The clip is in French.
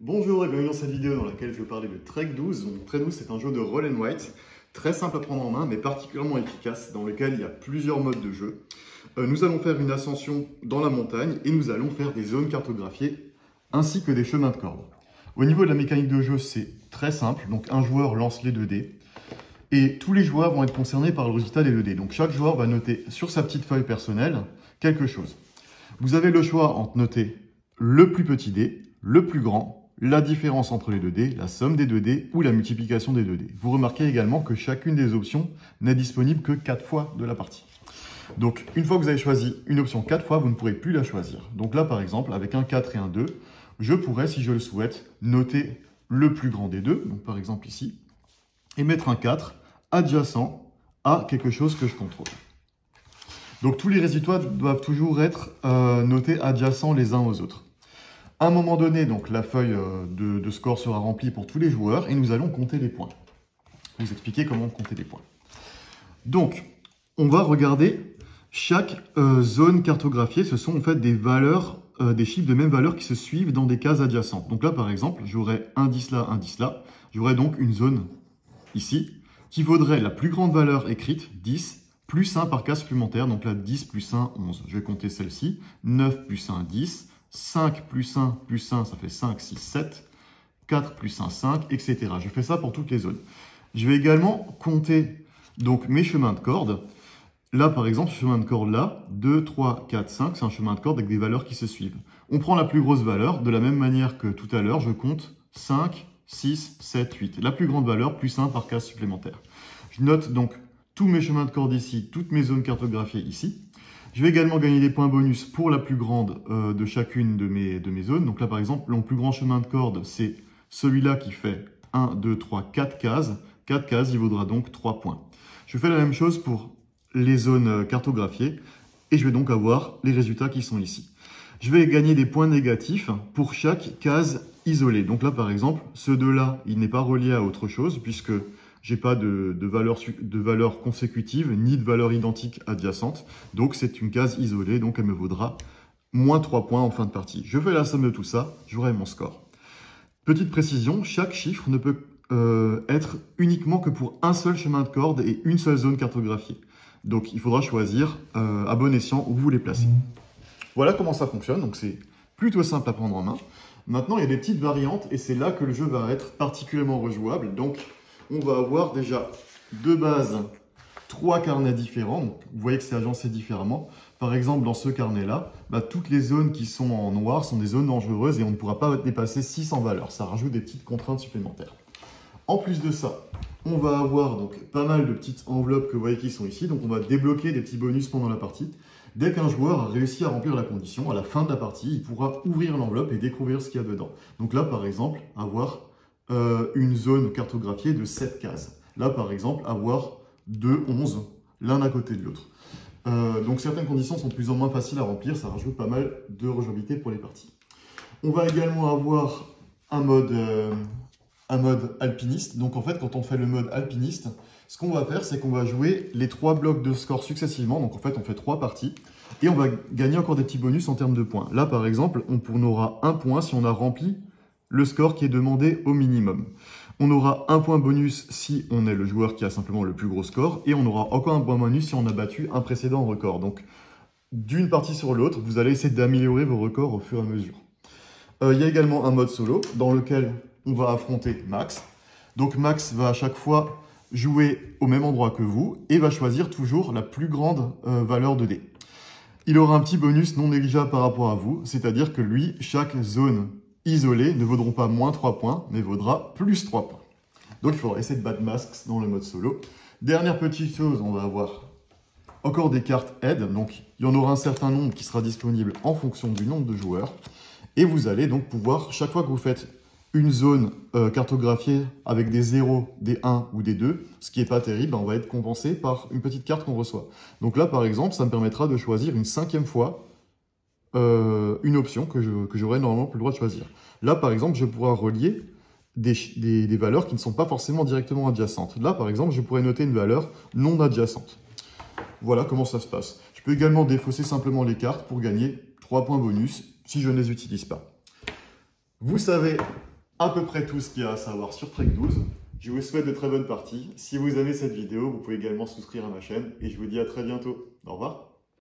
Bonjour et bienvenue dans cette vidéo dans laquelle je vais parler de Trek 12. Donc, Trek 12 c'est un jeu de roll and write, très simple à prendre en main mais particulièrement efficace, dans lequel il y a plusieurs modes de jeu. Nous allons faire une ascension dans la montagne et nous allons faire des zones cartographiées ainsi que des chemins de corde. Au niveau de la mécanique de jeu, c'est très simple, donc un joueur lance les 2 dés et tous les joueurs vont être concernés par le résultat des 2 dés. Donc chaque joueur va noter sur sa petite feuille personnelle quelque chose. Vous avez le choix entre noter le plus petit dé, le plus grand, la différence entre les 2 dés, la somme des 2 dés ou la multiplication des 2 dés. Vous remarquez également que chacune des options n'est disponible que 4 fois de la partie. Donc une fois que vous avez choisi une option 4 fois, vous ne pourrez plus la choisir. Donc là par exemple, avec un 4 et un 2, je pourrais, si je le souhaite, noter le plus grand des deux, donc par exemple ici, et mettre un 4 adjacent à quelque chose que je contrôle. Donc tous les résultats doivent toujours être notés adjacents les uns aux autres. À un moment donné, donc, la feuille de score sera remplie pour tous les joueurs et nous allons compter les points. Je vais vous expliquer comment compter les points. Donc, on va regarder chaque zone cartographiée. Ce sont en fait des valeurs, des chiffres de même valeur qui se suivent dans des cases adjacentes. Donc là, par exemple, j'aurai un 10 là, un 10 là. J'aurai donc une zone ici qui vaudrait la plus grande valeur écrite, 10, plus 1 par case supplémentaire. Donc là, 10 plus 1, 11. Je vais compter celle-ci. 9 plus 1, 10. 5 plus 1 plus 1, ça fait 5, 6, 7. 4 plus 1, 5, etc. Je fais ça pour toutes les zones. Je vais également compter donc mes chemins de corde. Là, par exemple, ce chemin de corde là, 2, 3, 4, 5, c'est un chemin de corde avec des valeurs qui se suivent. On prend la plus grosse valeur, de la même manière que tout à l'heure, je compte 5, 6, 7, 8. La plus grande valeur, plus 1 par case supplémentaire. Je note donc tous mes chemins de corde ici, toutes mes zones cartographiées ici. Je vais également gagner des points bonus pour la plus grande de chacune de mes zones. Donc là, par exemple, le plus grand chemin de corde, c'est celui-là qui fait 1, 2, 3, 4 cases. 4 cases, il vaudra donc 3 points. Je fais la même chose pour les zones cartographiées et je vais donc avoir les résultats qui sont ici. Je vais gagner des points négatifs pour chaque case isolée. Donc là, par exemple, ce 2-là, il n'est pas relié à autre chose puisque j'ai pas de valeur consécutive ni de valeur identique adjacente. Donc, c'est une case isolée, donc elle me vaudra moins 3 points en fin de partie. Je fais la somme de tout ça, j'aurai mon score. Petite précision, chaque chiffre ne peut être uniquement que pour un seul chemin de corde et une seule zone cartographiée. Donc, il faudra choisir à bon escient où vous les placez. Voilà comment ça fonctionne. Donc, c'est plutôt simple à prendre en main. Maintenant, il y a des petites variantes et c'est là que le jeu va être particulièrement rejouable. Donc, on va avoir déjà de base 3 carnets différents. Donc, vous voyez que c'est agencé différemment. Par exemple, dans ce carnet-là, toutes les zones qui sont en noir sont des zones dangereuses et on ne pourra pas dépasser 6 en valeur. Ça rajoute des petites contraintes supplémentaires. En plus de ça, on va avoir donc pas mal de petites enveloppes que vous voyez qui sont ici. Donc, on va débloquer des petits bonus pendant la partie. Dès qu'un joueur a réussi à remplir la condition, à la fin de la partie, il pourra ouvrir l'enveloppe et découvrir ce qu'il y a dedans. Donc là, par exemple, avoir une zone cartographiée de 7 cases. Là, par exemple, avoir 2, 11, l'un à côté de l'autre. Donc, certaines conditions sont plus ou moins faciles à remplir. Ça rajoute pas mal de rejouabilité pour les parties. On va également avoir un mode alpiniste. Donc, en fait, quand on fait le mode alpiniste, ce qu'on va faire, c'est qu'on va jouer les 3 blocs de score successivement. Donc, en fait, on fait 3 parties. Et on va gagner encore des petits bonus en termes de points. Là, par exemple, on aura 1 point si on a rempli le score qui est demandé au minimum. On aura 1 point bonus si on est le joueur qui a simplement le plus gros score et on aura encore 1 point bonus si on a battu un précédent record. Donc, d'une partie sur l'autre, vous allez essayer d'améliorer vos records au fur et à mesure. Il y a également un mode solo dans lequel on va affronter Max. Donc, Max va à chaque fois jouer au même endroit que vous et va choisir toujours la plus grande valeur de dés. Il aura un petit bonus non négligeable par rapport à vous, c'est-à-dire que lui, chaque zone isolés ne vaudront pas moins 3 points, mais vaudra plus 3 points. Donc, il faudra essayer de battre Masks dans le mode solo. Dernière petite chose, on va avoir encore des cartes aide. Donc, il y en aura un certain nombre qui sera disponible en fonction du nombre de joueurs. Et vous allez donc pouvoir, chaque fois que vous faites une zone cartographiée avec des 0, des 1 ou des 2, ce qui n'est pas terrible, on va être compensé par une petite carte qu'on reçoit. Donc là, par exemple, ça me permettra de choisir une 5e fois une option que j'aurais normalement plus le droit de choisir. Là, par exemple, je pourrais relier des valeurs qui ne sont pas forcément directement adjacentes. Là, par exemple, je pourrais noter une valeur non adjacente. Voilà comment ça se passe. Je peux également défausser simplement les cartes pour gagner 3 points bonus si je ne les utilise pas. Vous savez à peu près tout ce qu'il y a à savoir sur Trek 12. Je vous souhaite de très bonnes parties. Si vous aimez cette vidéo, vous pouvez également souscrire à ma chaîne et je vous dis à très bientôt. Au revoir.